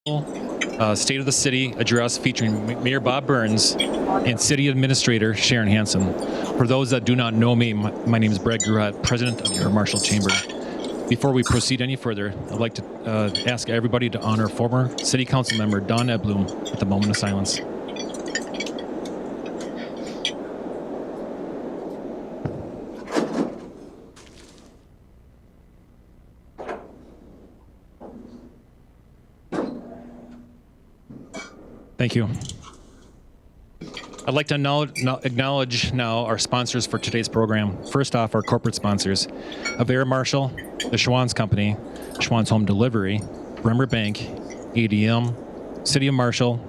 State of the City address featuring Mayor Bob Byrnes and City Administrator Sharon Hanson. For those that do not know me, my name is Brad Gruhat, President of your Marshall Chamber. Before we proceed any further, I'd like to ask everybody to honor former City Council member Don Edblum with a moment of silence. Thank you. I'd like to acknowledge now our sponsors for today's program. First off, our corporate sponsors, Avera Marshall, the Schwann's Company, Schwann's Home Delivery, Bremer Bank, ADM, City of Marshall,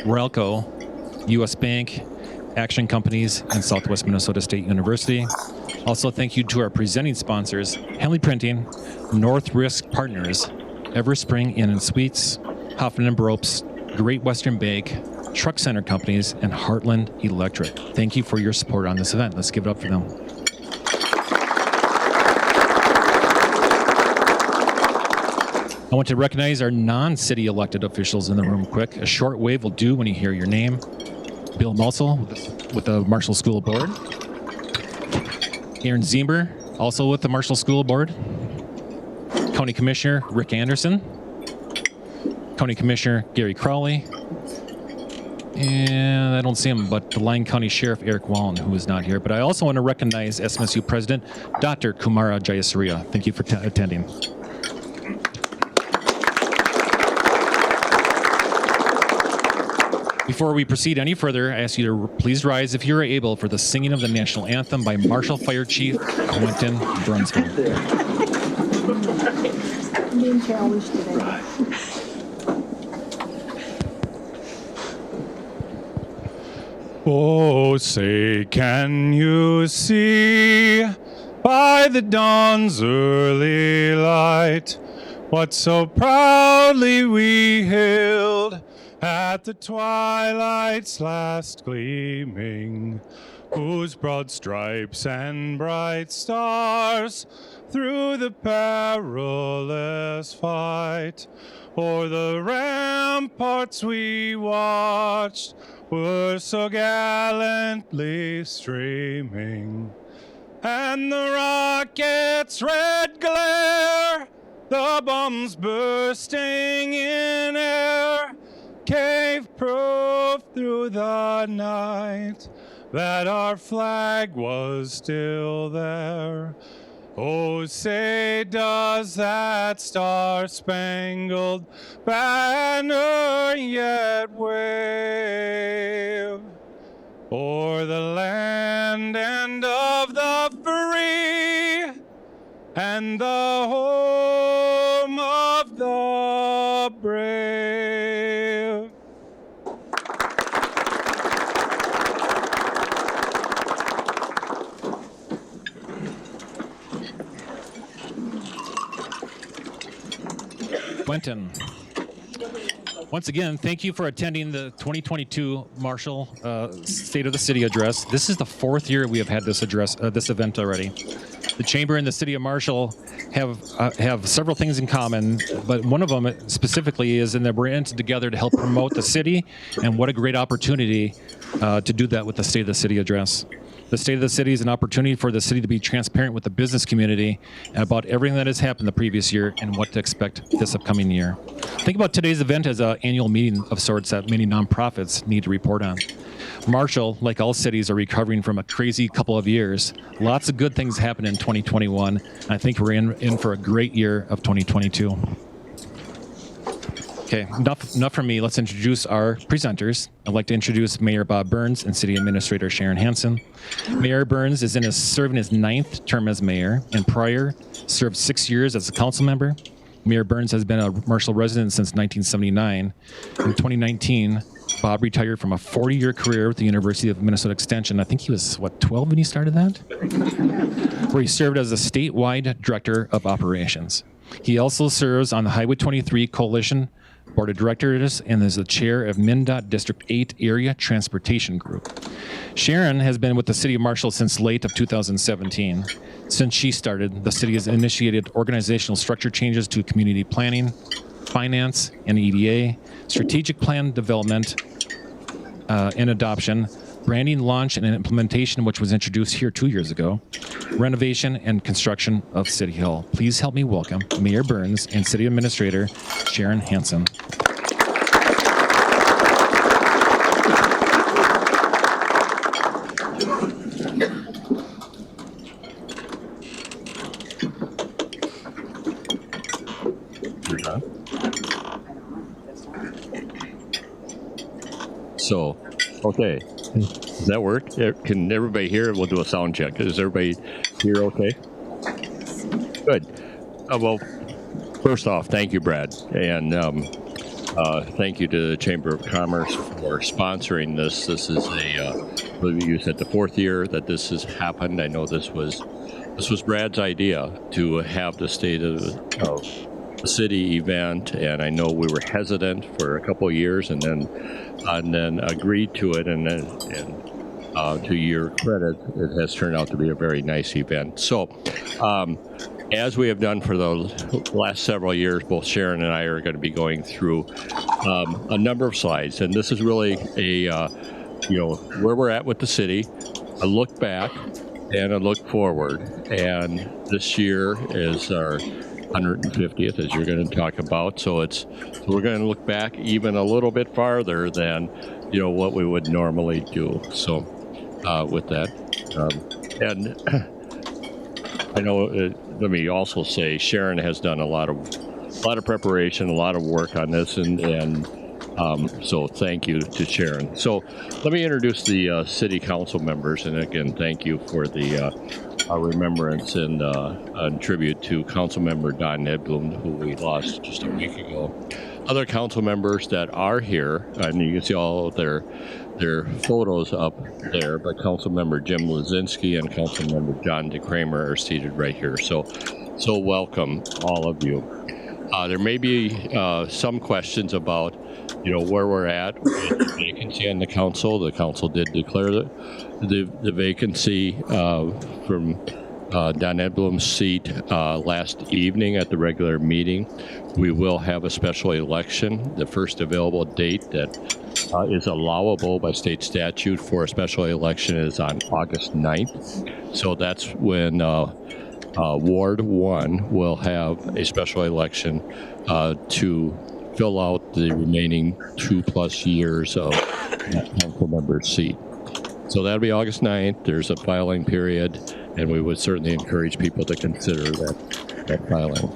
Relco, U.S. Bank, Action Companies, and Southwest Minnesota State University. Also, thank you to our presenting sponsors, Henley Printing, North Risk Partners, Everspring Inn and Suites, Hoffman and Bropes, Great Western Bank, Truck Center Companies, and Heartland Electric. Thank you for your support on this event. Let's give it up for them. I want to recognize our non-city elected officials in the room quick. A short wave will do when you hear your name. Bill Mulsell with the Marshall School Board. Aaron Ziemer, also with the Marshall School Board. County Commissioner Rick Anderson. County Commissioner Gary Crowley, and I don't see him, but the Lyon County Sheriff Eric Wallen, who is not here. But I also want to recognize SMSU President Dr. Kumara Jayasuriya. Thank you for attending. Before we proceed any further, I ask you to please rise if you are able for the singing of the National Anthem by Marshall Fire Chief Quentin Brunsville. Being challenged today. Oh, say, can you see by the dawn's early light what so proudly we hailed at the twilight's last gleaming, whose broad stripes and bright stars through the perilous fight o'er the ramparts we watched were so gallantly streaming, and the rocket's red glare, the bombs bursting in air, gave proof through the night that our flag was still there. Oh, say, does that star-spangled banner yet wave o'er the land and of the free and the home of the brave? Quentin. Once again, thank you for attending the 2022 Marshall State of the City address. This is the fourth year we have had this event already. The Chamber and the City of Marshall have several things in common, but one of them specifically is in that we're in together to help promote the city, and what a great opportunity to do that with the State of the City address. The State of the City is an opportunity for the city to be transparent with the business community about everything that has happened the previous year and what to expect this upcoming year. Think about today's event as an annual meeting of sorts that many nonprofits need to report on. Marshall, like all cities, are recovering from a crazy couple of years. Lots of good things happened in 2021. I think we're in for a great year of 2022. Okay, enough from me. Let's introduce our presenters. I'd like to introduce Mayor Bob Byrnes and City Administrator Sharon Hanson. Mayor Byrnes is serving his 9th term as mayor, and prior served 6 years as a council member. Mayor Byrnes has been a Marshall resident since 1979. In 2019, Bob retired from a 40-year career with the University of Minnesota Extension. I think he was, 12 when he started that? Where he served as a statewide director of operations. He also serves on the Highway 23 Coalition Board of Directors and is the chair of MnDOT District 8 Area Transportation Group. Sharon has been with the City of Marshall since late of 2017. Since she started, the city has initiated organizational structure changes to community planning, finance and EDA, strategic plan development and adoption, branding, launch, and implementation, which was introduced here 2 years ago, renovation and construction of City Hall. Please help me welcome Mayor Byrnes and City Administrator Sharon Hanson. So, okay, does that work? Can everybody hear? We'll do a sound check. Is everybody here okay? Good. Well, first off, thank you, Brad, and thank you to the Chamber of Commerce for sponsoring this. This is you said the 4th year that this has happened. I know this was Brad's idea to have the State of the City event, and I know we were hesitant for a couple of years, and then agreed to it, and to your credit, it has turned out to be a very nice event. So, as we have done for the last several years, both Sharon and I are going to be going through a number of slides, and this is really where we're at with the city, a look back and a look forward. And this year is our 150th, as you're going to talk about. So we're going to look back even a little bit farther than what we would normally do. So with that, and I know. Let me also say, Sharon has done a lot of preparation, a lot of work on this, and so thank you to Sharon. So let me introduce the city council members, and again, thank you for the remembrance and tribute to Councilmember Don Edblum, who we lost just a week ago. Other council members that are here, and you can see all their photos up there, but Councilmember Jim Lazinski and Councilmember John DeCramer are seated right here. So welcome, all of you. There may be some questions about where we're at with the vacancy on the council. The council did declare the vacancy from Don Edblum's seat last evening at the regular meeting. We will have a special election. The first available date that is allowable by state statute for a special election is on August 9th. So that's when Ward 1 will have a special election to fill out the remaining 2+ years of that council member's seat. So that'll be August 9th. There's a filing period, and we would certainly encourage people to consider that filing.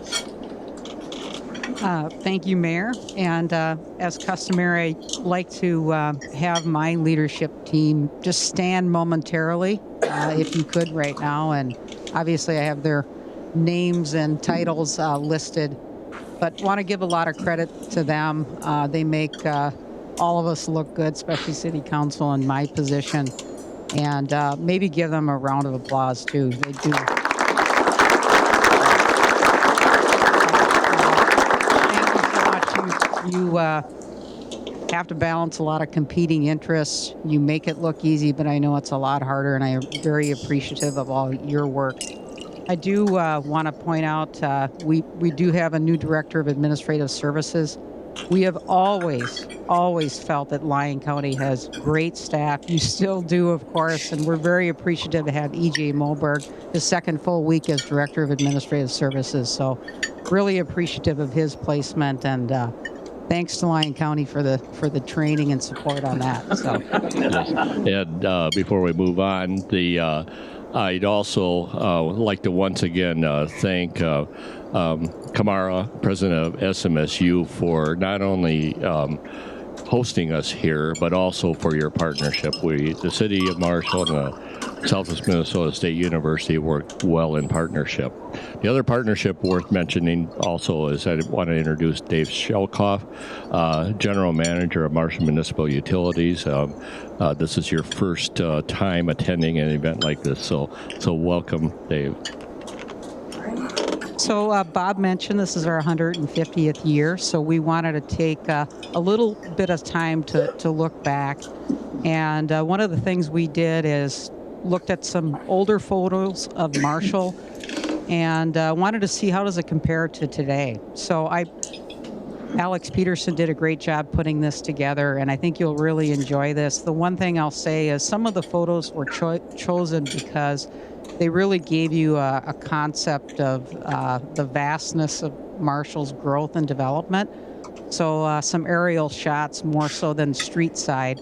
Thank you, Mayor. And as customary, I'd like to have my leadership team just stand momentarily, if you could right now. And obviously I have their names and titles listed, but want to give a lot of credit to them. They make all of us look good, especially City Council in my position. And maybe give them a round of applause, too. They do. You have to balance a lot of competing interests. You make it look easy, but I know it's a lot harder, and I am very appreciative of all your work. I do want to point out we do have a new Director of Administrative Services. We have always felt that Lyon County has great staff. You still do, of course, and we're very appreciative to have E.J. Moberg, his second full week as Director of Administrative Services. So really appreciative of his placement, and thanks to Lyon County for the training and support on that. So. And before we move on, I'd also like to once again thank Kamara, President of SMSU, for not only hosting us here, but also for your partnership. The City of Marshall and the Selfless Minnesota State University worked well in partnership. The other partnership worth mentioning also is I want to introduce Dave Shelkoff, General Manager of Marshall Municipal Utilities. This is your first time attending an event like this, so welcome, Dave. So Bob mentioned this is our 150th year, so we wanted to take a little bit of time to look back. And one of the things we did is looked at some older photos of Marshall and wanted to see how does it compare to today. So I Alex Peterson did a great job putting this together, and I think you'll really enjoy this. The one thing I'll say is some of the photos were chosen because they really gave you a concept of the vastness of Marshall's growth and development. So some aerial shots more so than street side.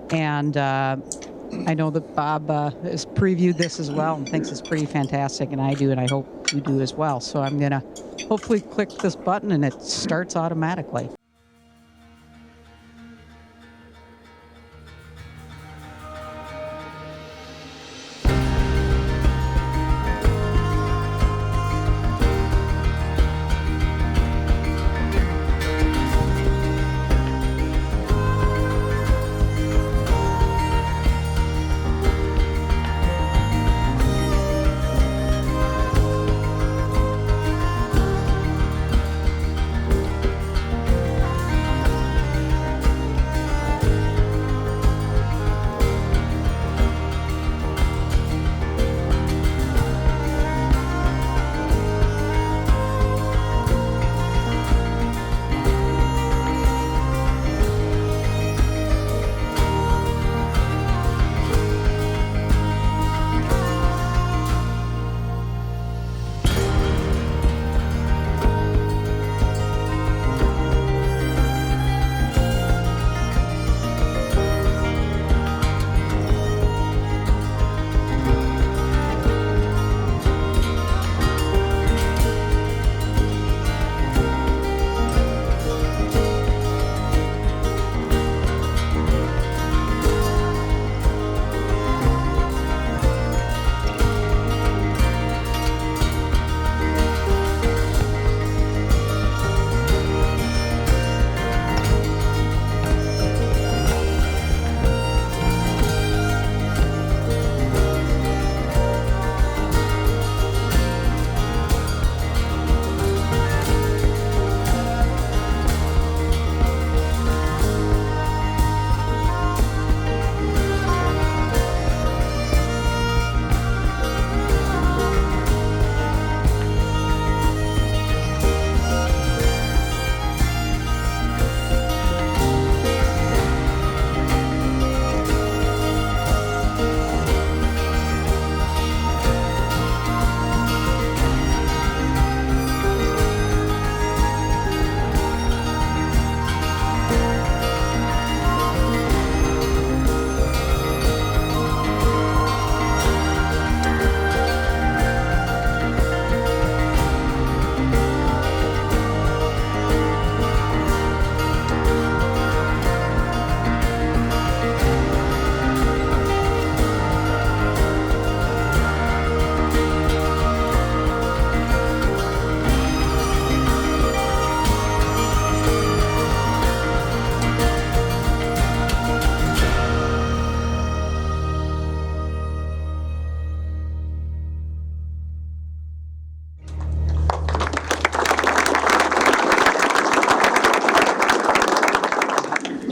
And I know that Bob has previewed this as well and thinks it's pretty fantastic, and I do, and I hope you do as well. So I'm going to hopefully click this button and it starts automatically.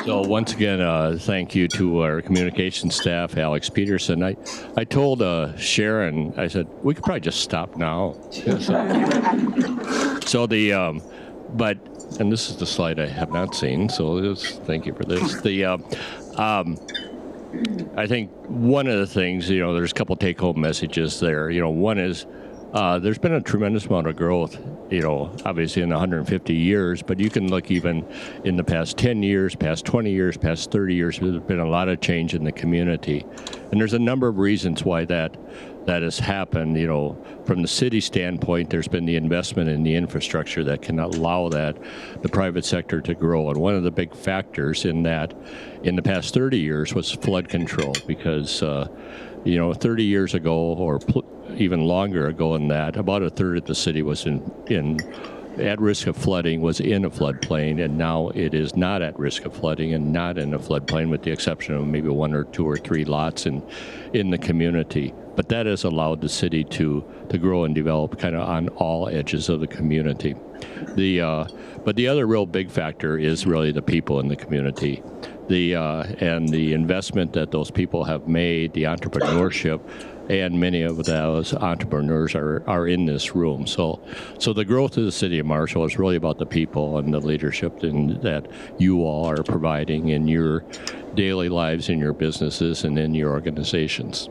So once again, thank you to our communication staff, Alex Peterson. I told Sharon, I said, we could probably just stop now. So the, but, and this is the slide I have not seen, so thank you for this. I think one of the things, there's a couple take-home messages there. One is there's been a tremendous amount of growth, obviously in 150 years, but you can look even in the past 10 years, past 20 years, past 30 years, there's been a lot of change in the community. And there's a number of reasons why that has happened. From the city standpoint, there's been the investment in the infrastructure that can allow the private sector to grow. And one of the big factors in that in the past 30 years was flood control, because 30 years ago, or even longer ago than that, about a third of the city was at risk of flooding, was in a floodplain, and now it is not at risk of flooding and not in a floodplain, with the exception of maybe one or two or three lots in the community. But that has allowed the city to grow and develop kind of on all edges of the community. But the other real big factor is really the people in the community. and the investment that those people have made, the entrepreneurship, and many of those entrepreneurs are in this room. So the growth of the city of Marshall is really about the people and the leadership that you all are providing in your daily lives, in your businesses, and in your organizations.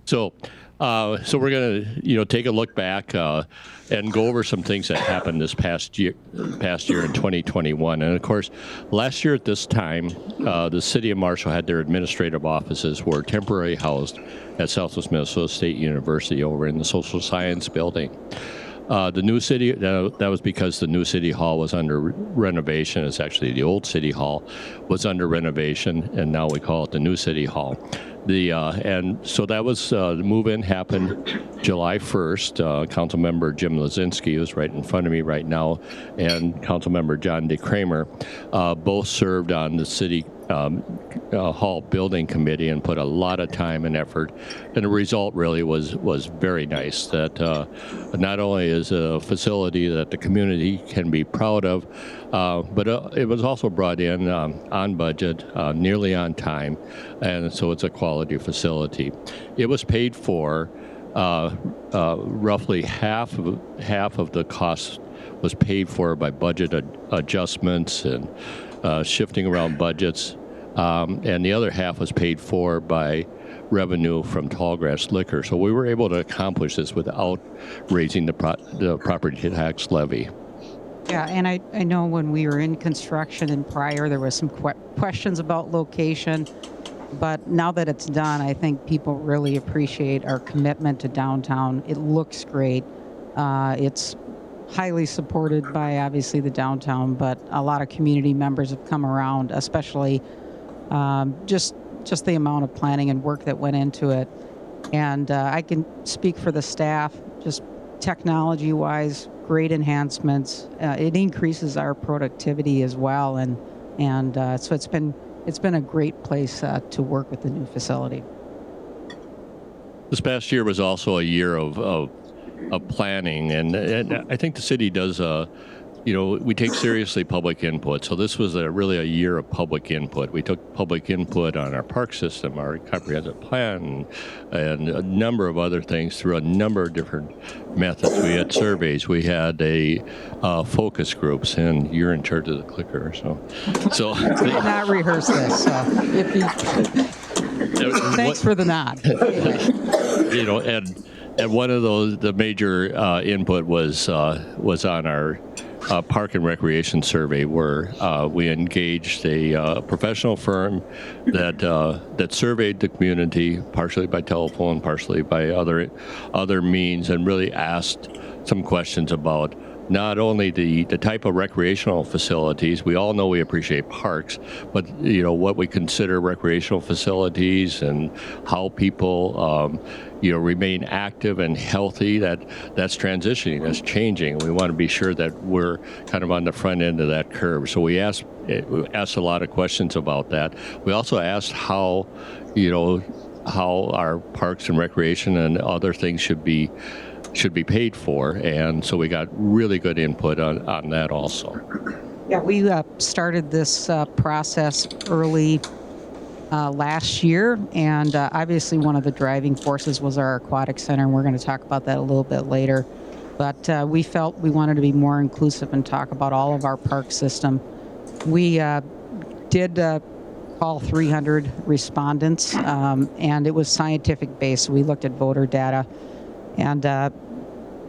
So we're going to take a look back and go over some things that happened this past year in 2021. And of course, last year at this time, the city of Marshall had their administrative offices were temporarily housed at Selfless Minnesota State University over in the Social Science Building. The new city, that was because the new city hall was under renovation. It's actually the old city hall was under renovation, and now we call it the new city hall. And so that was, the move-in happened July 1st. Councilmember Jim Lazinski, who's right in front of me right now, and Councilmember John DeKramer both served on the city hall building committee and put a lot of time and effort. And the result really was very nice, that not only is a facility that the community can be proud of, but it was also brought in on budget, nearly on time, and so it's a quality facility. It was paid for, roughly half of the cost was paid for by budget adjustments and shifting around budgets, and the other half was paid for by revenue from Tallgrass Liquor. So we were able to accomplish this without raising the property tax levy. Yeah, and I know when we were in construction and prior, there was some questions about location, but now that it's done, I think people really appreciate our commitment to downtown. It looks great. It's highly supported by obviously the downtown, but a lot of community members have come around, especially just the amount of planning and work that went into it. And I can speak for the staff, just technology-wise, great enhancements. It increases our productivity as well, and so it's been a great place to work with the new facility. This past year was also a year of planning, and I think the city does. We take seriously public input. So this was really a year of public input. We took public input on our park system, our comprehensive plan, and a number of other things through a number of different methods. We had surveys. We had focus groups, and you're in charge of the clicker. So I did not rehearse this. So thanks for the nod. And one of those, the major input was on our park and recreation survey, where we engaged a professional firm that surveyed the community, partially by telephone, partially by other means, and really asked some questions about not only the type of recreational facilities. We all know we appreciate parks, but what we consider recreational facilities and how people remain active and healthy. That's transitioning, that's changing. We want to be sure that we're kind of on the front end of that curve. So we asked a lot of questions about that. We also asked how our parks and recreation and other things should be paid for, and so we got really good input on that also. Yeah, we started this process early last year, and obviously one of the driving forces was our Aquatic Center, and we're going to talk about that a little bit later. But we felt we wanted to be more inclusive and talk about all of our park system. We did call 300 respondents, and it was scientific based. We looked at voter data, and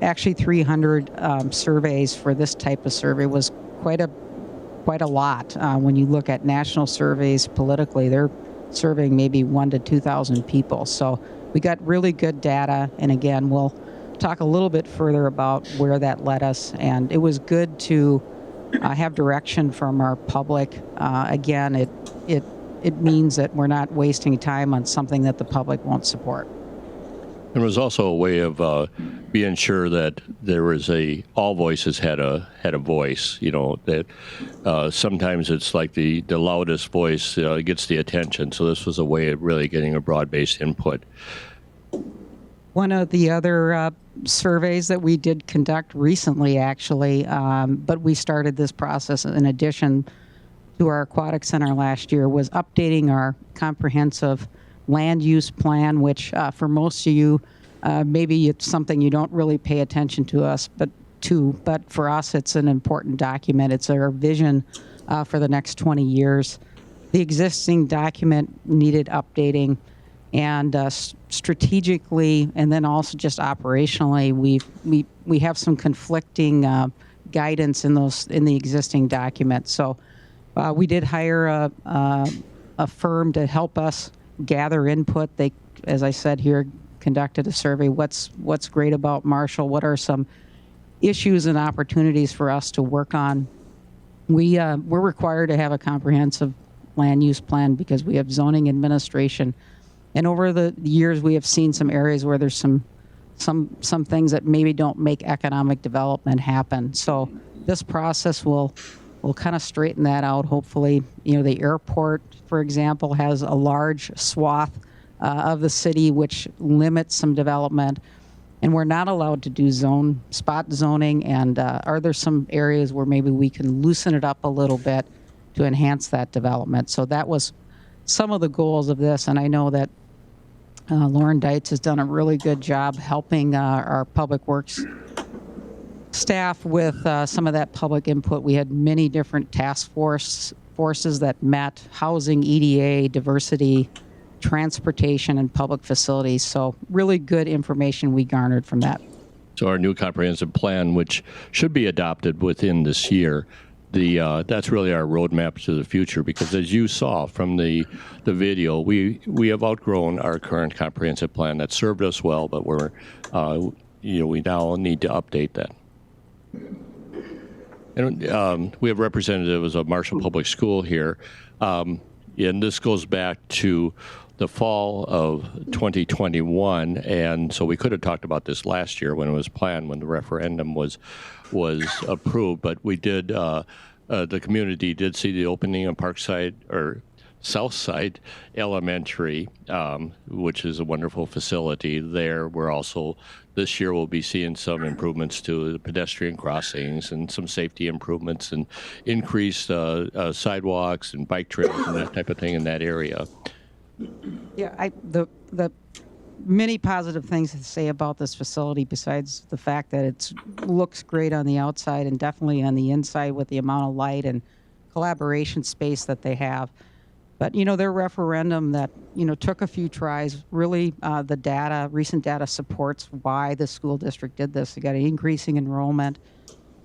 actually 300 surveys for this type of survey was quite a lot. When you look at national surveys politically, they're surveying maybe 1,000 to 2,000 people. So we got really good data, and again, we'll talk a little bit further about where that led us. And it was good to have direction from our public. Again, it means that we're not wasting time on something that the public won't support. It was also a way of being sure that there was all voices had a voice. That sometimes it's like the loudest voice gets the attention. So this was a way of really getting a broad-based input. One of the other surveys that we did conduct recently, actually, but we started this process in addition to our Aquatic Center last year, was updating our comprehensive land use plan, which for most of you, maybe it's something you don't really pay attention to us, but for us, it's an important document. It's our vision for the next 20 years. The existing document needed updating, and strategically, and then also just operationally, we have some conflicting guidance in the existing document. So we did hire a firm to help us gather input. They, as I said here, conducted a survey. What's great about Marshall? What are some issues and opportunities for us to work on? We're required to have a comprehensive land use plan because we have zoning administration, and over the years we have seen some areas where there's some things that maybe don't make economic development happen. So this process will kind of straighten that out. Hopefully, the airport, for example, has a large swath of the city which limits some development, and we're not allowed to do spot zoning. And are there some areas where maybe we can loosen it up a little bit to enhance that development? So that was some of the goals of this, and I know that Lauren Deitz has done a really good job helping our public works staff with some of that public input. We had many different task forces that met: housing, EDA, diversity, transportation, and public facilities. So really good information we garnered from that. So our new comprehensive plan, which should be adopted within this year, that's really our roadmap to the future, because as you saw from the video, we have outgrown our current comprehensive plan that served us well, but we now need to update that. And we have representatives of Marshall Public School here, and this goes back to the fall of 2021, and so we could have talked about this last year when it was planned, when the referendum was approved, but we did, the community did see the opening of Parkside, or Southside Elementary, which is a wonderful facility there. We're also, this year, we'll be seeing some improvements to the pedestrian crossings and some safety improvements and increased sidewalks and bike trails and that type of thing in that area. Yeah, the many positive things to say about this facility, besides the fact that it looks great on the outside and definitely on the inside with the amount of light and collaboration space that they have. But, their referendum that, took a few tries, really the recent data supports why the school district did this. They got an increasing enrollment.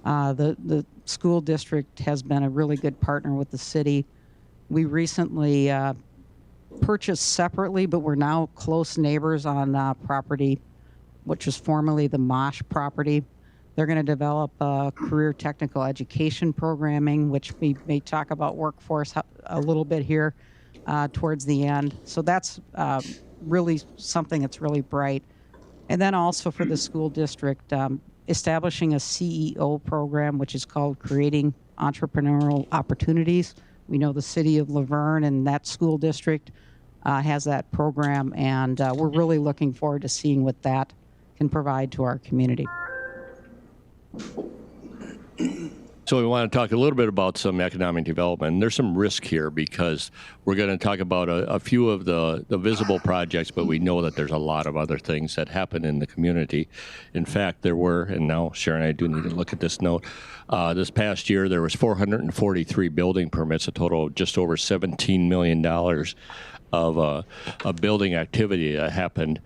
The school district has been a really good partner with the city. We recently purchased separately, but we're now close neighbors on property, which was formerly the Mosh property. They're going to develop career technical education programming, which we may talk about workforce a little bit here towards the end. So that's really something that's really bright. And then also for the school district, establishing a CEO program, which is called Creating Entrepreneurial Opportunities. We know the city of Laverne and that school district has that program, and we're really looking forward to seeing what that can provide to our community. So we want to talk a little bit about some economic development. And there's some risk here because we're going to talk about a few of the visible projects, but we know that there's a lot of other things that happen in the community. In fact, there were, and now Sharon, I do need to look at this note, this past year there was 443 building permits, a total of just over $17 million of a building activity that happened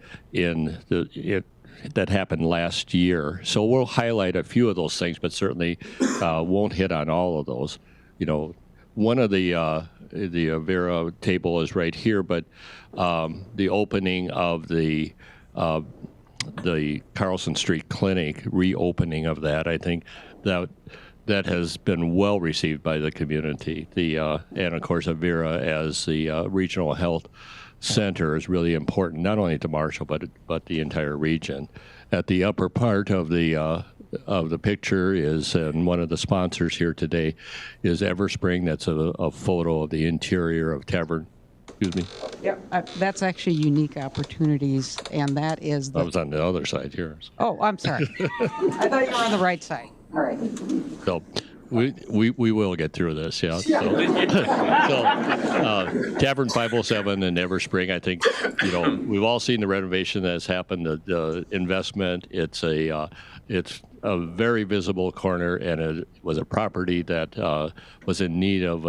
that happened last year. So we'll highlight a few of those things, but certainly won't hit on all of those. One of the Vera table is right here, but the opening of the Carlson Street Clinic, reopening of that, I think that has been well received by the community. And of course, Vera as the regional health center is really important, not only to Marshall but the entire region. At the upper part of the picture is, and one of the sponsors here today is Everspring. That's a photo of the interior of Tavern Excuse me. Yep. That's actually unique opportunities, and that is I the. was on the other side here. Oh, I'm sorry. I thought you were on the right side. All right. So we will get through this, yeah. So, Tavern 507 in Everspring, I think, we've all seen the renovation that's happened, the investment. It's a very visible corner, and it was a property that was in need of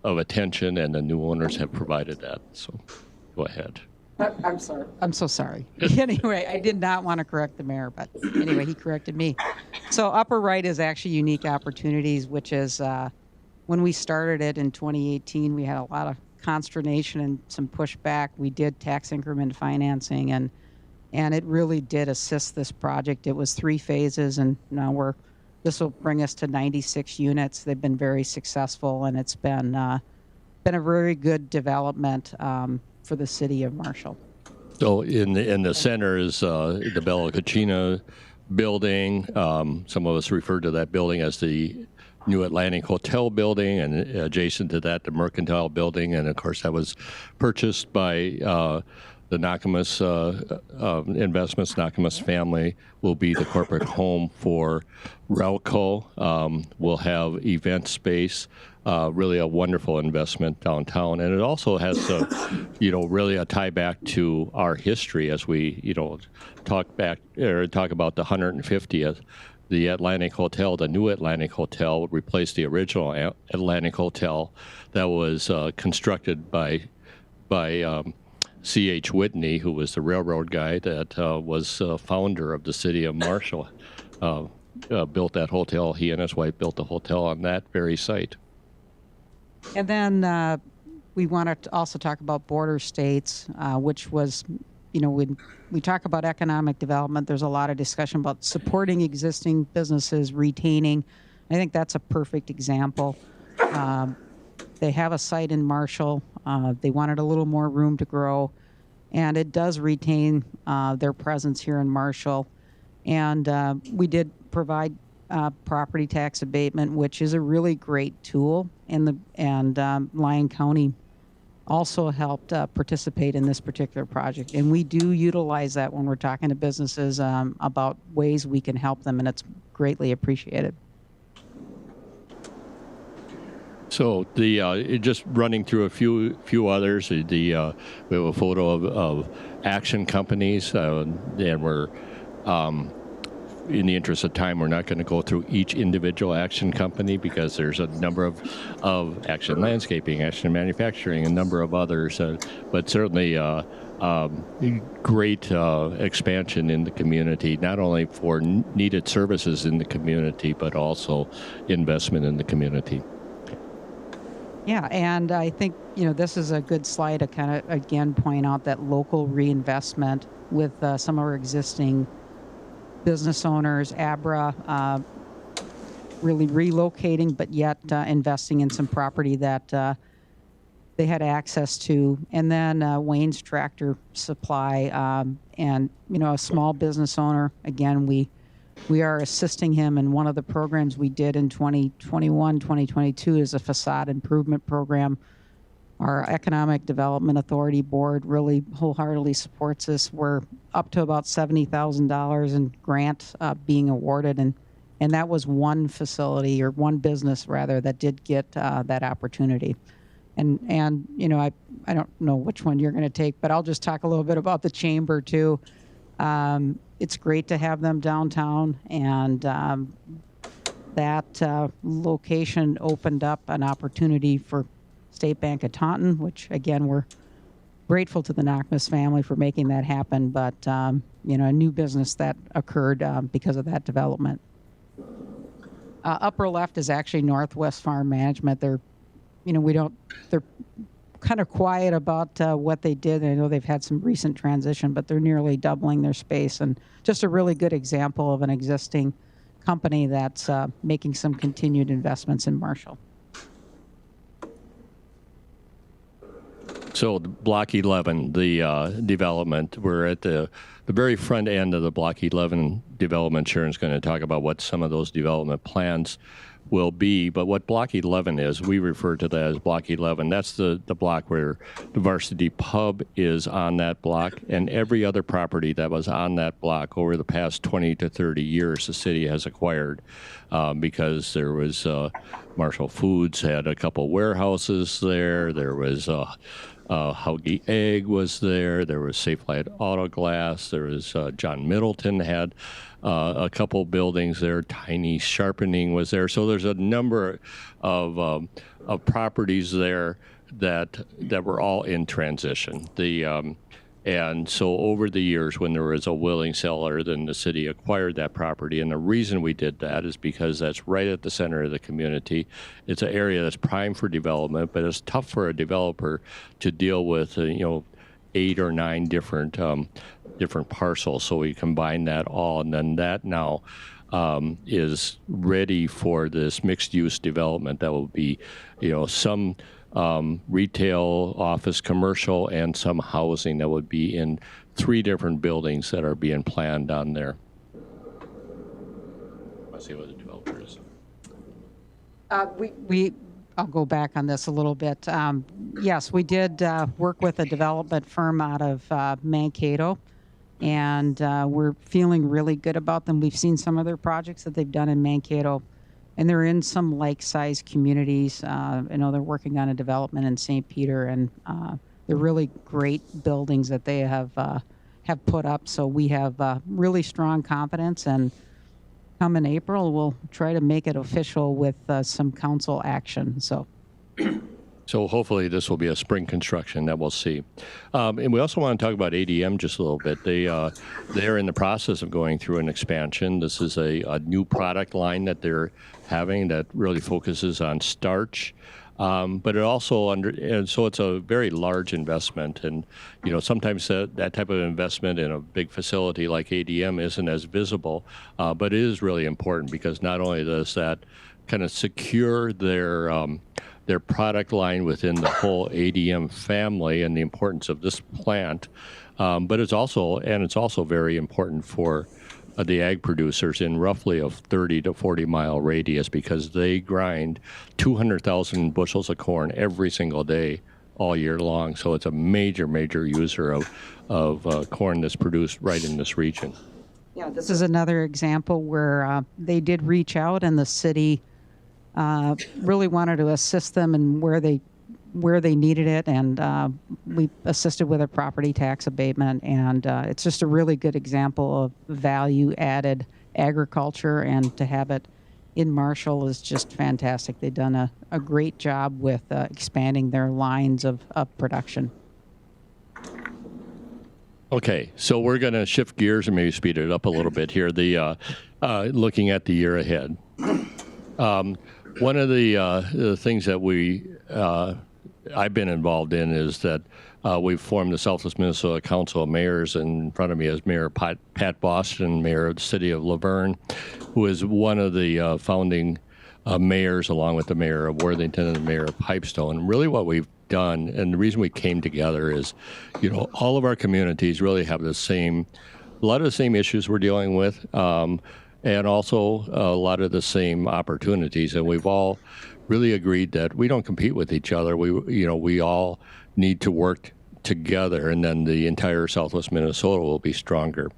attention, and the new owners have provided that. So go ahead. I'm sorry. I'm so sorry. Anyway, I did not want to correct the mayor, but anyway, he corrected me. So upper right is actually unique opportunities, which is when we started it in 2018, we had a lot of consternation and some pushback. We did tax increment financing, and it really did assist this project. It was 3 phases, and now this will bring us to 96 units. They've been very successful, and it's been a very good development for the city of Marshall. So in the center is the Bella Cucina building. Some of us refer to that building as the New Atlantic Hotel building, and adjacent to that, the Mercantile building. And of course, that was purchased by the Nakamas Investments. Nakamas family will be the corporate home for Ralco. We'll have event space. Really a wonderful investment downtown, and it also has really a tie back to our history as we talk about the 150th. The Atlantic Hotel, the new Atlantic Hotel, would replace the original Atlantic Hotel that was constructed by C.H. Whitney, who was the railroad guy that was founder of the city of Marshall. Built that hotel. He and his wife built the hotel on that very site. And then we want to also talk about border states, which was, when we talk about economic development, there's a lot of discussion about supporting existing businesses, retaining. I think that's a perfect example. They have a site in Marshall. They wanted a little more room to grow, and it does retain their presence here in Marshall. And we did provide property tax abatement, which is a really great tool, and Lyon County also helped participate in this particular project. And we do utilize that when we're talking to businesses about ways we can help them, and it's greatly appreciated. So just running through a few others. We have a photo of action companies, and we're. In the interest of time, we're not going to go through each individual action company because there's a number of Action Landscaping, Action Manufacturing, a number of others, but certainly great expansion in the community, not only for needed services in the community, but also investment in the community. Yeah, and I think, this is a good slide to kind of, again, point out that local reinvestment with some of our existing business owners, Abra, really relocating, but yet investing in some property that they had access to. And then Wayne's Tractor Supply, and, a small business owner. Again, we are assisting him in one of the programs we did in 2021, 2022 is a facade improvement program. Our Economic Development Authority Board really wholeheartedly supports this. We're up to about $70,000 in grant being awarded, and that was one facility, or one business rather, that did get that opportunity. And I don't know which one you're going to take, but I'll just talk a little bit about the chamber too. It's great to have them downtown, and that location opened up an opportunity for State Bank of Taunton, which again, we're grateful to the Nakamas family for making that happen, but a new business that occurred because of that development. Upper left is actually Northwest Farm Management. They're kind of quiet about what they did. I know they've had some recent transition, but they're nearly doubling their space, and just a really good example of an existing company that's making some continued investments in Marshall. So Block 11, the development, we're at the very front end of the Block 11 development. Sharon's going to talk about what some of those development plans will be. But what Block 11 is, we refer to that as Block 11. That's the block where the Varsity Pub is on that block, and every other property that was on that block over the past 20 to 30 years the city has acquired, because there was Marshall Foods had a couple warehouses there. There was Haugie Egg was there. There was Safelite Auto Glass. There was John Middleton had a couple buildings there. Tiny Sharpening was there. So there's a number of properties there that were all in transition. And so over the years, when there was a willing seller, then the city acquired that property. And the reason we did that is because that's right at the center of the community. It's an area that's prime for development, but it's tough for a developer to deal with, 8 or 9 different parcels. So we combine that all, and then that now is ready for this mixed-use development that will be, some retail, office, commercial, and some housing that would be in 3 different buildings that are being planned on there. Let's see what the developer is. I'll go back on this a little bit. Yes, we did work with a development firm out of Mankato, and we're feeling really good about them. We've seen some of their projects that they've done in Mankato, and they're in some like-sized communities. I know they're working on a development in St. Peter, and they're really great buildings that they have put up. So we have really strong confidence, and come in April, we'll try to make it official with some council action. So hopefully this will be a spring construction that we'll see. And we also want to talk about ADM just a little bit. They're in the process of going through an expansion. This is a new product line that they're having that really focuses on starch. But it also and so it's a very large investment, and sometimes that type of investment in a big facility like ADM isn't as visible, but it is really important because not only does that kind of secure their product line within the whole ADM family and the importance of this plant, but it's also very important for the ag producers in roughly a 30 to 40 mile radius, because they grind 200,000 bushels of corn every single day all year long. So it's a major user of corn that's produced right in this region. Yeah, this is another example where they did reach out, and the city really wanted to assist them in where they needed it, and we assisted with a property tax abatement, and it's just a really good example of value-added agriculture, and to have it in Marshall is just fantastic. They've done a great job with expanding their lines of production. Okay, so we're going to shift gears and maybe speed it up a little bit here. Looking at the year ahead. One of the things that I've been involved in is that we've formed the Selfless Minnesota Council of Mayors, and in front of me is Mayor Pat Boston, Mayor of the City of Laverne, who is one of the founding mayors, along with the Mayor of Worthington and the Mayor of Pipestone. And really what we've done, and the reason we came together is, all of our communities really have a lot of the same issues we're dealing with, and also a lot of the same opportunities. And we've all really agreed that we don't compete with each other. We all need to work together, and then the entire Southwest Minnesota will be stronger.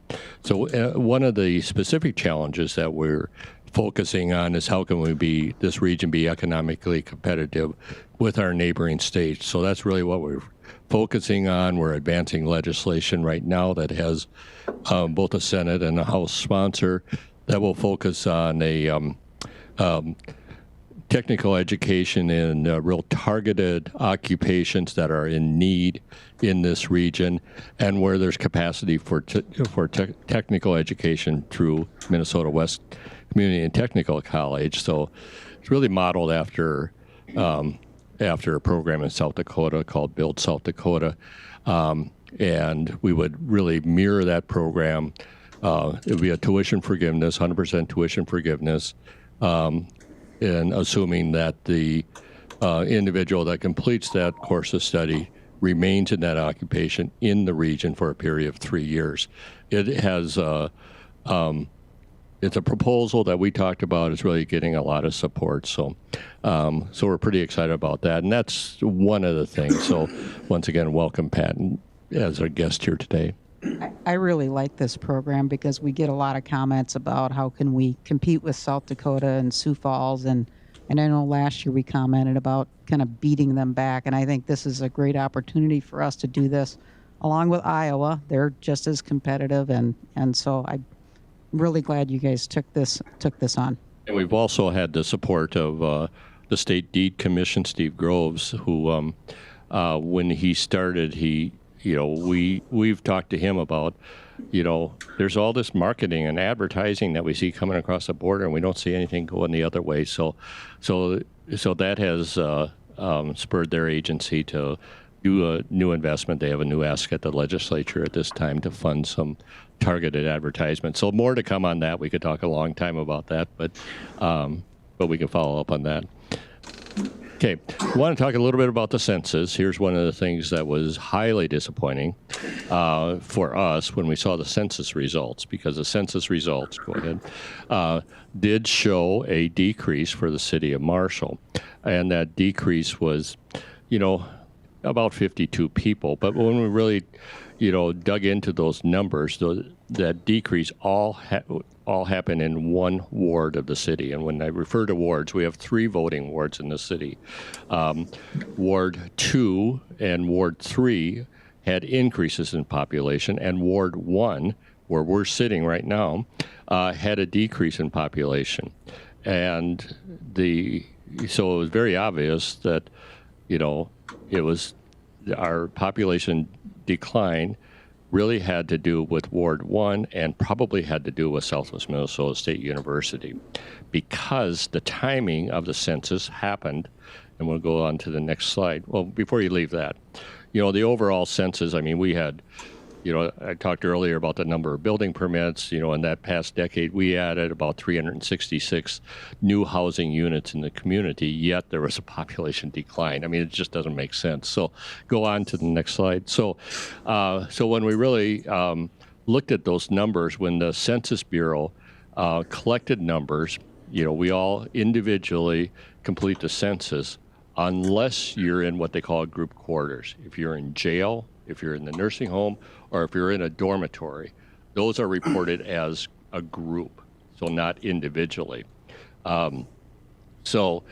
So one of the specific challenges that we're focusing on is how can this region be economically competitive with our neighboring states. So that's really what we're focusing on. We're advancing legislation right now that has both a Senate and a House sponsor that will focus on a technical education in real targeted occupations that are in need in this region, and where there's capacity for technical education through Minnesota West Community and Technical College. So it's really modeled after a program in South Dakota called Build South Dakota, and we would really mirror that program. It would be a tuition forgiveness, 100% tuition forgiveness, and assuming that the individual that completes that course of study remains in that occupation in the region for a period of 3 years. It has it's a proposal that we talked about. It's really getting a lot of support. So we're pretty excited about that. And that's one of the things. So once again, welcome, Pat, as our guest here today. I really like this program because we get a lot of comments about how can we compete with South Dakota and Sioux Falls. And I know last year we commented about kind of beating them back. And I think this is a great opportunity for us to do this along with Iowa. They're just as competitive. And so I'm really glad you guys took this on. And we've also had the support of the State Deed Commission, Steve Groves, who when he started, we've talked to him about, there's all this marketing and advertising that we see coming across the border, and we don't see anything going the other way. So that has spurred their agency to do a new investment. They have a new ask at the legislature at this time to fund some targeted advertisement. So more to come on that. We could talk a long time about that, but we can follow up on that. Okay, I want to talk a little bit about the census. Here's one of the things that was highly disappointing for us when we saw the census results, because the census results, go ahead, did show a decrease for the city of Marshall. And that decrease was, about 52 people. But when we really, dug into those numbers, that decrease all happen in one ward of the city. And when I refer to wards, we have 3 voting wards in the city. Ward 2 and Ward 3 had increases in population, and Ward 1, where we're sitting right now, had a decrease in population. And so it was very obvious that, it was our population decline really had to do with Ward 1 and probably had to do with Selfless Minnesota State University, because the timing of the census happened, and we'll go on to the next slide. Well, before you leave that, the overall census, we had, I talked earlier about the number of building permits. In that past decade, we added about 366 new housing units in the community, yet there was a population decline. It just doesn't make sense. So go on to the next slide. So when we really looked at those numbers, when the Census Bureau collected numbers, we all individually complete the census unless you're in what they call group quarters. If you're in jail, if you're in the nursing home, or if you're in a dormitory, those are reported as a group, so not individually. So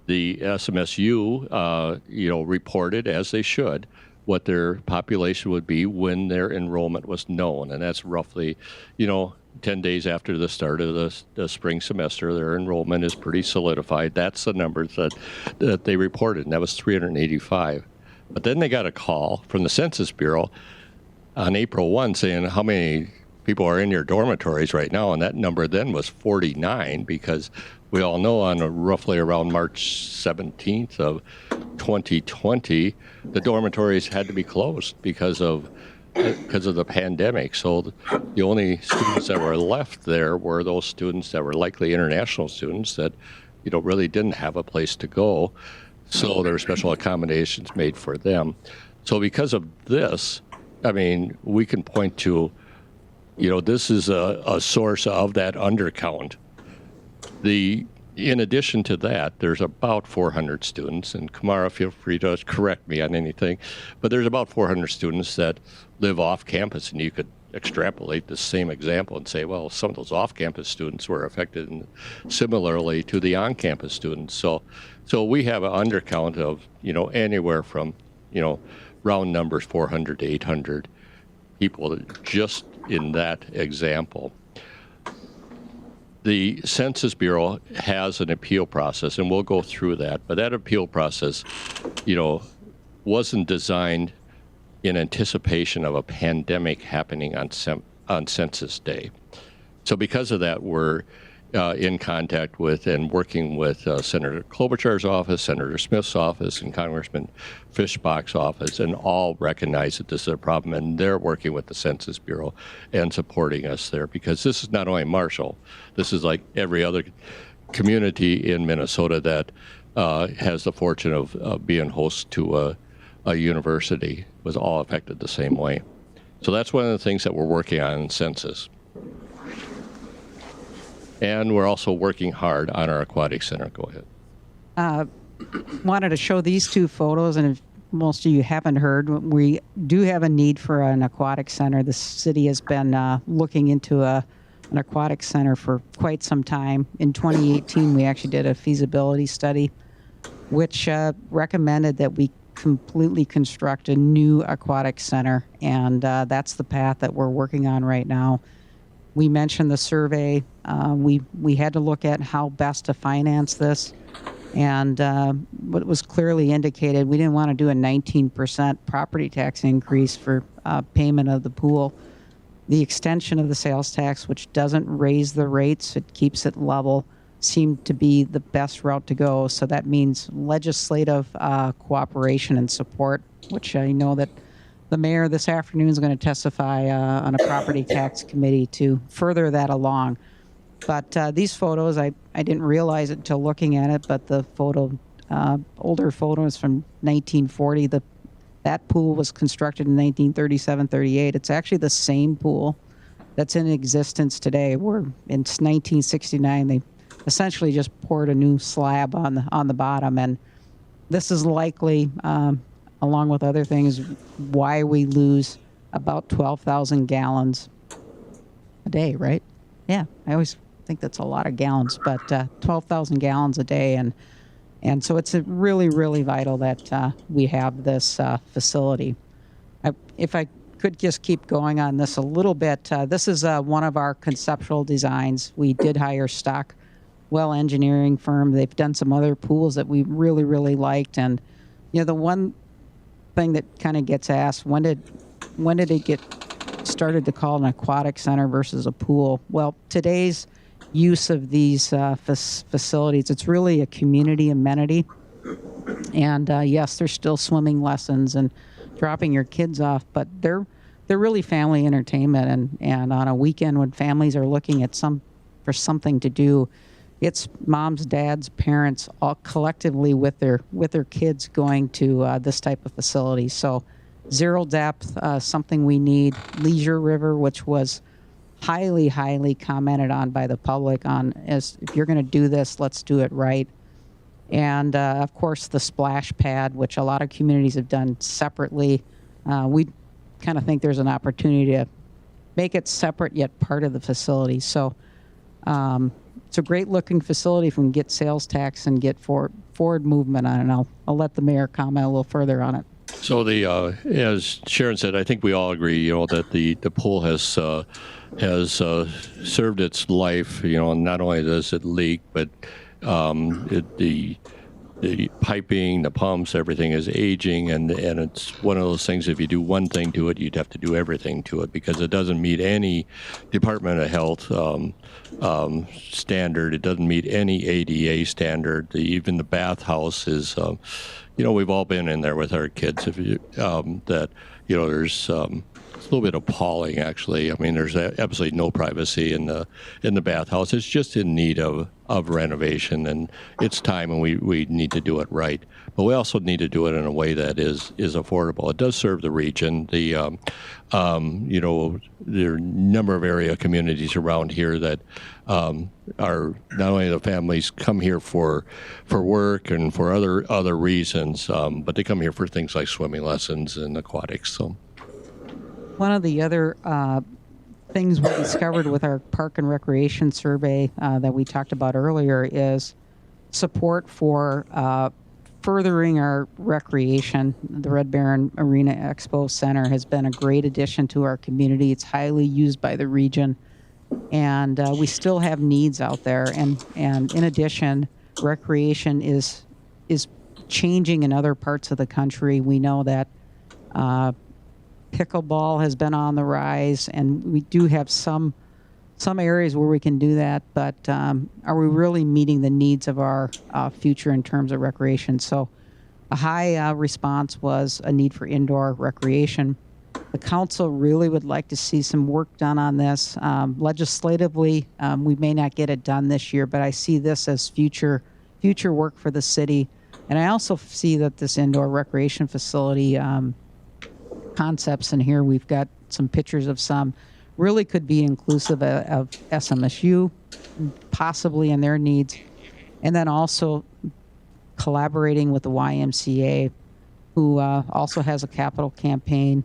the SMSU, reported, as they should, what their population would be when their enrollment was known, and that's roughly, 10 days after the start of the spring semester. Their enrollment is pretty solidified. That's the numbers that they reported, and that was 385. But then they got a call from the Census Bureau on April 1 saying how many people are in your dormitories right now, and that number then was 49, because we all know on roughly around March 17th of 2020, the dormitories had to be closed because of the pandemic. So the only students that were left there were those students that were likely international students that, really didn't have a place to go. So there were special accommodations made for them. So because of this, we can point to, this is a source of that undercount. In addition to that, there's about 400 students, and Kamara, feel free to correct me on anything, but there's about 400 students that live off campus, and you could extrapolate the same example and say, well, some of those off-campus students were affected similarly to the on-campus students. So we have an undercount of, anywhere from, round numbers, 400 to 800 people just in that example. The Census Bureau has an appeal process, and we'll go through that. But that appeal process, wasn't designed in anticipation of a pandemic happening on Census Day. So because of that, we're in contact with and working with Senator Klobuchar's office, Senator Smith's office, and Congressman Fishbach's office, and all recognize that this is a problem, and they're working with the Census Bureau and supporting us there, because this is not only Marshall, this is like every other community in Minnesota that has the fortune of being host to a university, was all affected the same way. So that's one of the things that we're working on in Census. And we're also working hard on our aquatic center. Go ahead. Wanted to show these two photos, and if most of you haven't heard, we do have a need for an aquatic center. The city has been looking into an aquatic center for quite some time. In 2018, we actually did a feasibility study, which recommended that we completely construct a new aquatic center, and that's the path that we're working on right now. We mentioned the survey. We had to look at how best to finance this. And what was clearly indicated, we didn't want to do a 19% property tax increase for payment of the pool. The extension of the sales tax, which doesn't raise the rates, it keeps it level, seemed to be the best route to go. So that means legislative cooperation and support, which I know that the mayor this afternoon is going to testify on a property tax committee to further that along. But these photos, I didn't realize it until looking at it, but the photo, older photo is from 1940. That pool was constructed in 1937-38. It's actually the same pool that's in existence today. In 1969, they essentially just poured a new slab on the bottom, and this is likely, along with other things, why we lose about 12,000 gallons a day, right? Yeah, I always think that's a lot of gallons, but 12,000 gallons a day, and so it's really, really vital that we have this facility. If I could just keep going on this a little bit, this is one of our conceptual designs. We did hire Stockwell engineering firm. They've done some other pools that we really, really liked, and the one thing that kind of gets asked, when did it get started to call an aquatic center versus a pool? Well, today's use of these facilities, it's really a community amenity. And yes, there's still swimming lessons and dropping your kids off, but they're really family entertainment. And on a weekend when families are looking at for something to do, it's moms, dads, parents, all collectively with their kids going to this type of facility. So zero depth, something we need. Leisure River, which was highly, highly commented on by the public as if you're going to do this, let's do it right. And of course, the splash pad, which a lot of communities have done separately. We kind of think there's an opportunity to make it separate yet part of the facility. So it's a great looking facility if we can get sales tax and get forward movement on it. I'll let the mayor comment a little further on it. So as Sharon said, I think we all agree, that the pool has served its life. Not only does it leak, but the piping, the pumps, everything is aging, and it's one of those things. If you do one thing to it, you'd have to do everything to it because it doesn't meet any Department of Health standard. It doesn't meet any ADA standard. Even the bathhouse is. We've all been in there with our kids. There's it's a little bit appalling, actually. I mean, there's absolutely no privacy in the bathhouse. It's just in need of renovation, and it's time, and we need to do it right. But we also need to do it in a way that is affordable. It does serve the region. There are a number of area communities around here that are not only the families come here for work and for other reasons, but they come here for things like swimming lessons and aquatics. So. One of the other things we discovered with our park and recreation survey that we talked about earlier is support for furthering our recreation. The Red Baron Arena Expo Center has been a great addition to our community. It's highly used by the region, and we still have needs out there. And in addition, recreation is changing in other parts of the country. We know that pickleball has been on the rise, and we do have some areas where we can do that, but are we really meeting the needs of our future in terms of recreation? So a high response was a need for indoor recreation. The council really would like to see some work done on this. Legislatively, we may not get it done this year, but I see this as future work for the city. And I also see that this indoor recreation facility concepts in here, we've got some pictures of some, really could be inclusive of SMSU, possibly in their needs. And then also collaborating with the YMCA, who also has a capital campaign.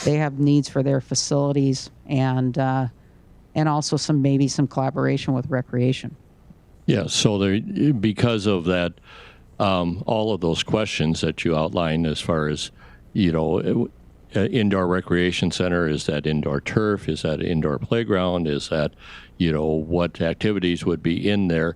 They have needs for their facilities, and also maybe some collaboration with recreation. Yeah, so because of that, all of those questions that you outlined as far as, indoor recreation center, is that indoor turf, is that indoor playground, is that, what activities would be in there?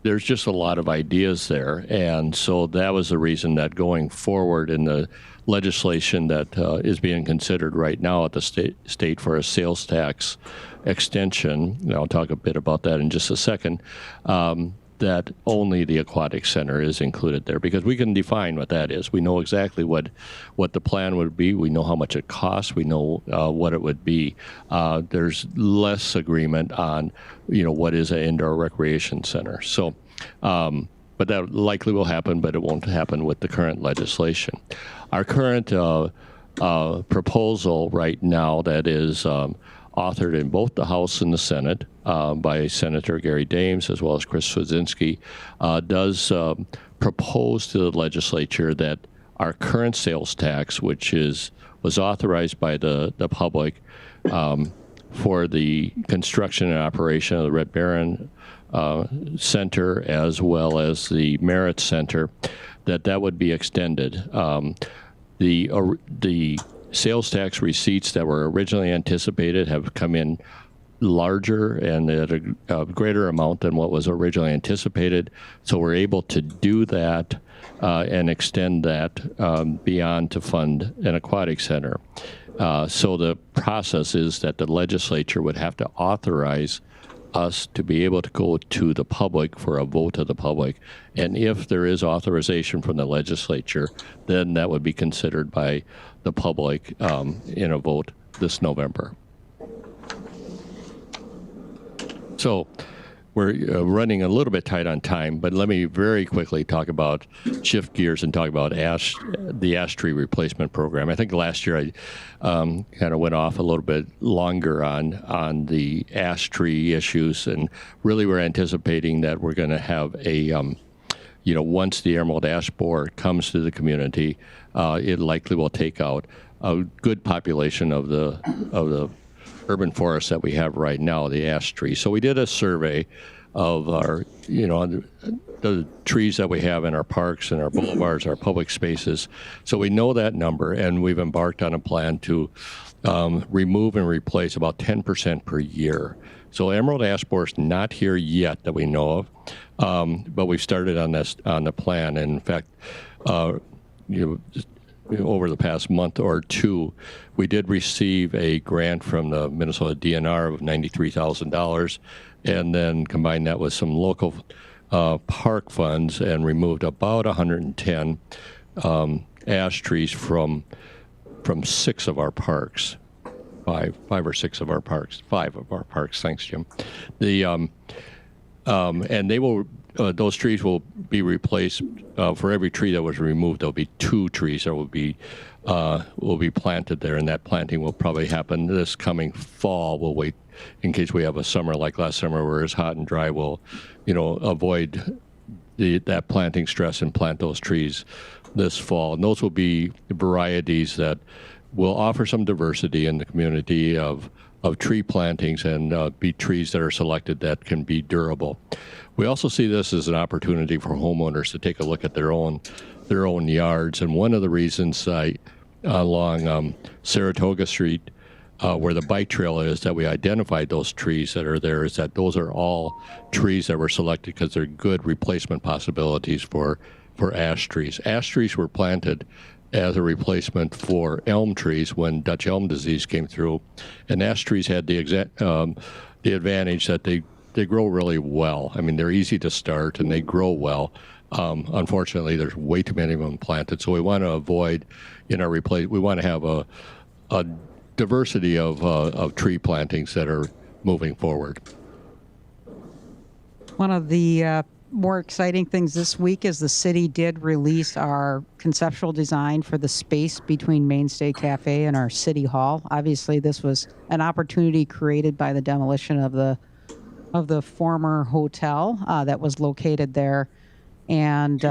There's just a lot of ideas there. And so that was the reason that going forward in the legislation that is being considered right now at the state for a sales tax extension, and I'll talk a bit about that in just a second, that only the Aquatic Center is included there, because we can define what that is. We know exactly what the plan would be. We know how much it costs. We know what it would be. There's less agreement on, what is an indoor recreation center. So, but that likely will happen, but it won't happen with the current legislation. Our current proposal right now that is authored in both the House and the Senate by Senator Gary Dames as well as Chris Swedzinski, does propose to the legislature that our current sales tax, which was authorized by the public for the construction and operation of the Red Baron Center as well as the Merit Center, that would be extended. The sales tax receipts that were originally anticipated have come in larger and at a greater amount than what was originally anticipated. So we're able to do that and extend that beyond to fund an aquatic center. So the process is that the legislature would have to authorize us to be able to go to the public for a vote of the public. And if there is authorization from the legislature, then that would be considered by the public in a vote this November. So we're running a little bit tight on time, but let me very quickly shift gears and talk about the ash tree replacement program. I think last year I kind of went off a little bit longer on the ash tree issues, and really we're anticipating that we're going to have a once the emerald ash borer comes to the community, it likely will take out a good population of the urban forests that we have right now, the ash tree. So we did a survey of our, the trees that we have in our parks and our boulevards, our public spaces. So we know that number, and we've embarked on a plan to remove and replace about 10% per year. So emerald ash borer is not here yet that we know of, but we've started on the plan. And in fact, over the past month or two, we did receive a grant from the Minnesota DNR of $93,000, and then combined that with some local park funds and removed about 110 ash trees from 6 of our parks, five or six of our parks, 5 of our parks. Thanks, Jim. And they will. Those trees will be replaced. For every tree that was removed, there'll be 2 trees that will be planted there, and that planting will probably happen this coming fall. We'll wait in case we have a summer like last summer where it's hot and dry. We'll, avoid that planting stress and plant those trees this fall. And those will be varieties that will offer some diversity in the community of tree plantings and be trees that are selected that can be durable. We also see this as an opportunity for homeowners to take a look at their own yards. And one of the reasons along Saratoga Street, where the bike trail is, that we identified those trees that are there is that those are all trees that were selected because they're good replacement possibilities for ash trees. Ash trees were planted as a replacement for elm trees when Dutch elm disease came through, and ash trees had the advantage that they grow really well. I mean, they're easy to start and they grow well. Unfortunately, there's way too many of them planted, so we want to avoid we want to have a diversity of tree plantings that are moving forward. One of the more exciting things this week is the city did release our conceptual design for the space between Mainstay Cafe and our city hall. Obviously, this was an opportunity created by the demolition of the of the former hotel that was located there. And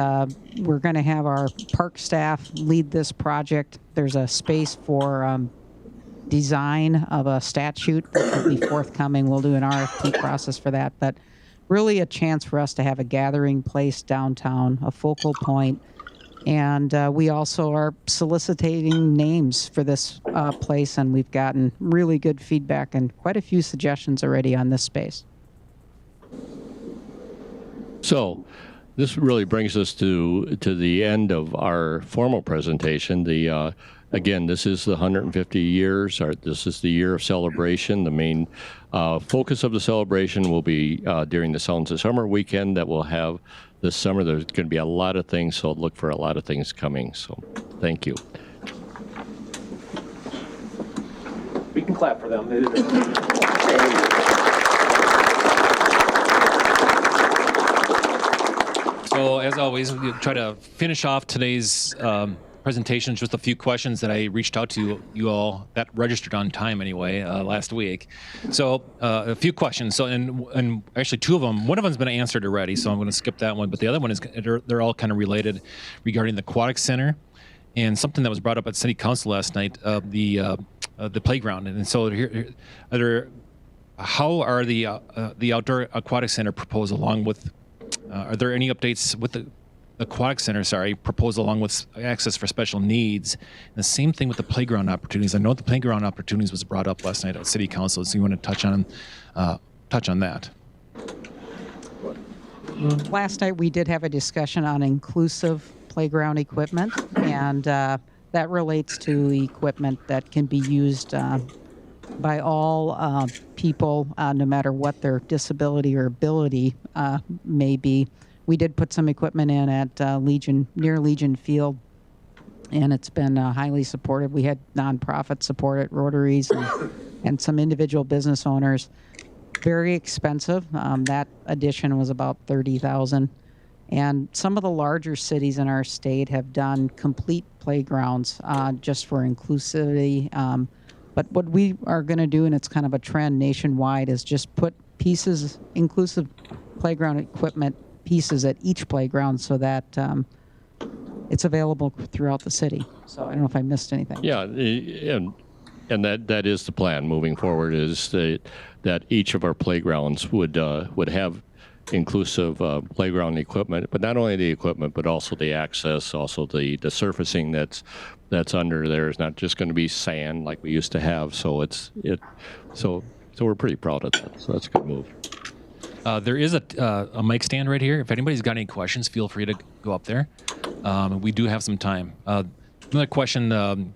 we're going to have our park staff lead this project. There's a space for design of a statute that will be forthcoming. We'll do an RFP process for that. But really a chance for us to have a gathering place downtown, a focal point. And we also are soliciting names for this place, and we've gotten really good feedback and quite a few suggestions already on this space. So this really brings us to the end of our formal presentation. Again, this is the 150 years. This is the year of celebration. The main focus of the celebration will be during the Sounds of Summer weekend that we'll have this summer. There's going to be a lot of things, so look for a lot of things coming. So thank you. We can clap for them. So as always, we try to finish off today's presentations with a few questions that I reached out to you all that registered on time anyway last week. So a few questions. So and actually two of them, one of them's been answered already, so I'm going to skip that one. But the other one is they're all kind of related regarding the Aquatic Center and something that was brought up at City Council last night, the playground. And so here, how are the outdoor aquatic center proposed along with? Are there any updates with the Aquatic Center, proposed along with access for special needs? And the same thing with the playground opportunities. I know the playground opportunities was brought up last night at City Council, so you want to touch on that. Last night we did have a discussion on inclusive playground equipment, and that relates to equipment that can be used by all people, no matter what their disability or ability may be. We did put some equipment in at near Legion Field, and it's been highly supported. We had nonprofit support it, Rotaries, and some individual business owners. Very expensive. That addition was about $30,000. And some of the larger cities in our state have done complete playgrounds just for inclusivity. But what we are going to do, and it's kind of a trend nationwide, is just put inclusive playground equipment pieces at each playground so that it's available throughout the city. So I don't know if I missed anything. Yeah, and that is the plan moving forward, is that each of our playgrounds would have inclusive playground equipment, but not only the equipment, but also the access, also the surfacing that's under there is not just going to be sand like we used to have. So so we're pretty proud of that. So that's a good move. There is a mic stand right here. If anybody's got any questions, feel free to go up there. We do have some time. Another question: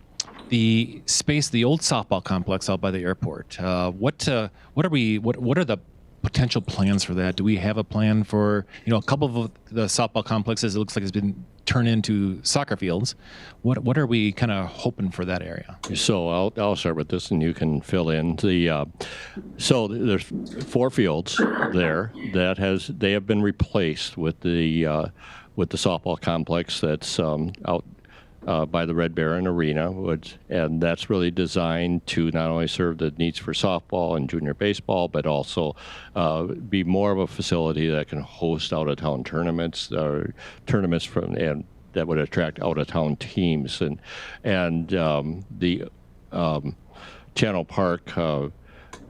the space, the old softball complex out by the airport. What are the potential plans for that? Do we have a plan for, a couple of the softball complexes? It looks like it's been turned into soccer fields. What are we kind of hoping for that area? So I'll start with this, and you can fill in so there's 4 fields there they have been replaced with the softball complex that's out by the Red Baron Arena, and that's really designed to not only serve the needs for softball and junior baseball, but also be more of a facility that can host out-of-town tournaments, and that would attract out-of-town teams, and the Channel Park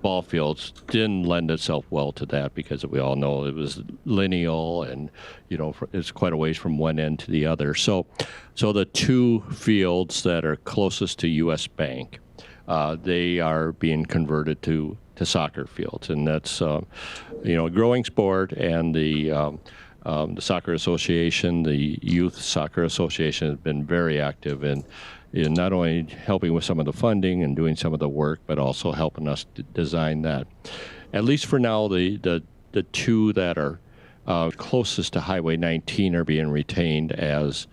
ball fields didn't lend itself well to that because we all know it was lineal and it's quite a ways from one end to the other. So the 2 fields that are closest to U.S. Bank, they are being converted to soccer fields, and that's a growing sport. And the Soccer Association, the Youth Soccer Association, has been very active in not only helping with some of the funding and doing some of the work, but also helping us design that. At least for now, the 2 that are closest to Highway 19 are being retained as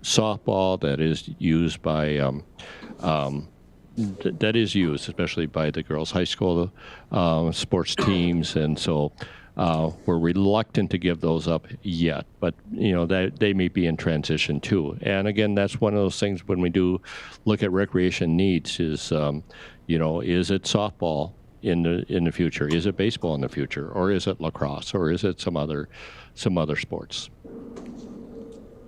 softball that is used by that is used especially by the girls' high school sports teams, and so we're reluctant to give those up yet, but they may be in transition too. And again, that's one of those things when we do look at recreation needs is, is it softball in the future? Is it baseball in the future, or is it lacrosse, or is it some other sports?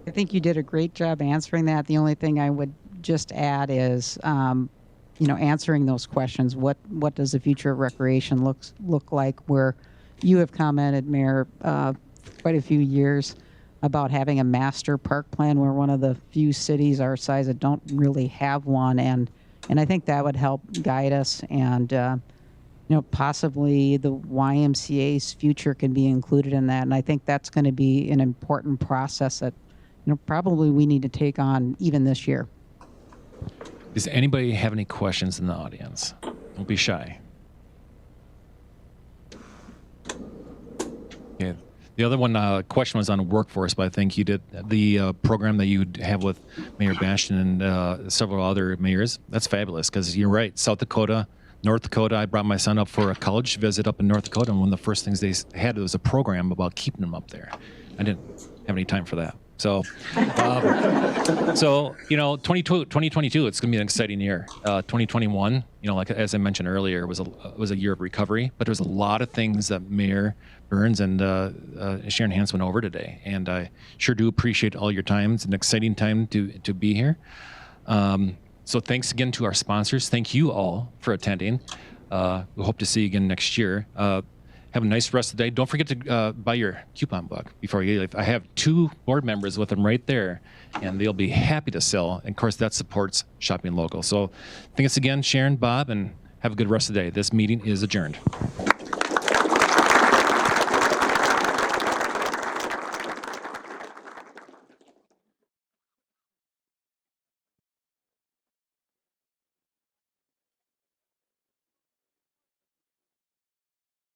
I think you did a great job answering that. The only thing I would just add is, answering those questions. What does the future of recreation look like? Where you have commented, Mayor, quite a few years about having a master park plan. We're one of the few cities our size that don't really have one, and I think that would help guide us. And possibly the YMCA's future can be included in that. And I think that's going to be an important process that probably we need to take on even this year. Does anybody have any questions in the audience? Don't be shy. Okay. The other one question was on workforce, but I think you did the program that you have with Mayor Bastian and several other mayors. That's fabulous because you're right. South Dakota, North Dakota, I brought my son up for a college visit up in North Dakota, and one of the first things they had was a program about keeping him up there. I didn't have any time for that. So, 2022, it's going to be an exciting year. 2021, like as I mentioned earlier, was a year of recovery, but there's a lot of things that Mayor Byrnes and Sharon Hanson went over today, and I sure do appreciate all your time. It's an exciting time to be here. So thanks again to our sponsors. Thank you all for attending. We hope to see you again next year. Have a nice rest of the day. Don't forget to buy your coupon book before you leave. I have 2 board members with them right there, and they'll be happy to sell. And of course, that supports shopping local. So thanks again, Sharon, Bob, and have a good rest of the day. This meeting is adjourned.